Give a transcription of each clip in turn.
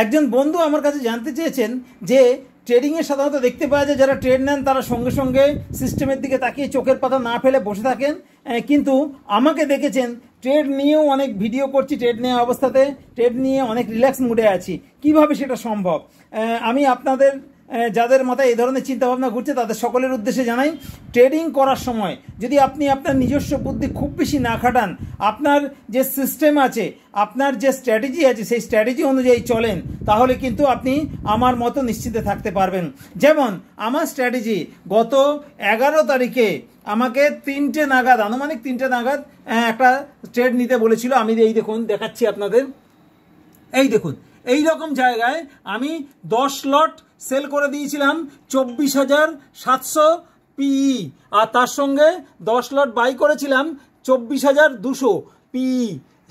একজন বন্ধু আমার কাছে জানতে চেয়েছেন যে ট্রেডিংয়ে সাধারণত দেখতে পাওয়া যায় যারা ট্রেড নেন তারা সঙ্গে সঙ্গে সিস্টেমের দিকে তাকিয়ে চোখের পাতা না ফেলে বসে থাকেন, কিন্তু আমাকে দেখেছেন ট্রেড নিয়েও অনেক ভিডিও করছি, ট্রেড নেওয়া অবস্থাতে ট্রেড নিয়ে অনেক রিল্যাক্স মুডে আছি। কিভাবে সেটা সম্ভব আমি আপনাদের যাদের মাথায় এই ধরনের চিন্তাভাবনা ঘুরছে তাদের সকলের উদ্দেশ্যে জানাই, ট্রেডিং করার সময় যদি আপনি আপনার নিজস্ব বুদ্ধি খুব বেশি না খাটান, আপনার যে সিস্টেম আছে, আপনার যে স্ট্র্যাটেজি আছে সেই স্ট্র্যাটেজি অনুযায়ী চলেন, তাহলে কিন্তু আপনি আমার মতো নিশ্চিন্তে থাকতে পারবেন। যেমন আমার স্ট্র্যাটেজি গত 11 তারিখে আমাকে 3টে নাগাদ, আনুমানিক 3টে নাগাদ একটা ট্রেড নিতে বলেছিল। আমি এই দেখুন দেখাচ্ছি আপনাদের, এই দেখুন এই রকম জায়গায় আমি 10 লট সেল করে দিয়েছিলাম 24,700 পিই, আর তার সঙ্গে 10 লট বাই করেছিলাম 24,200 পিই।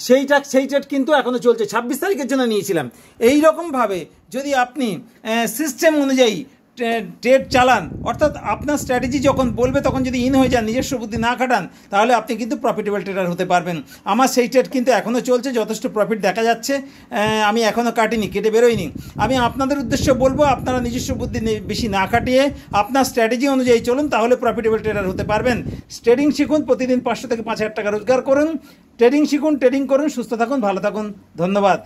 সেই ট্রেড কিন্তু এখনও চলছে, 26 তারিখের জন্য নিয়েছিলাম। এই রকমভাবে যদি আপনি সিস্টেম অনুযায়ী ট্রেড চালান, অর্থাৎ আপনার স্ট্র্যাটেজি যখন বলবে তখন যদি ইন হয়ে যান, নিজস্ব বুদ্ধি না খাটান, তাহলে আপনি কিন্তু প্রফিটেবল ট্রেডার হতে পারবেন। আমার সেই ট্রেড কিন্তু এখনও চলছে, যথেষ্ট প্রফিট দেখা যাচ্ছে। আমি এখনও কাটিনি, কেটে বেরোইনি। আমি আপনাদের উদ্দেশ্যে বলবো আপনারা নিজস্ব বুদ্ধি বেশি না খাটিয়ে আপনার স্ট্র্যাটেজি অনুযায়ী চলুন, তাহলে প্রফিটেবল ট্রেডার হতে পারবেন। ট্রেডিং শিখুন, প্রতিদিন 500 থেকে 5,000 টাকা রোজগার করুন। ট্রেডিং শিখুন, ট্রেডিং করুন, সুস্থ থাকুন, ভালো থাকুন। ধন্যবাদ।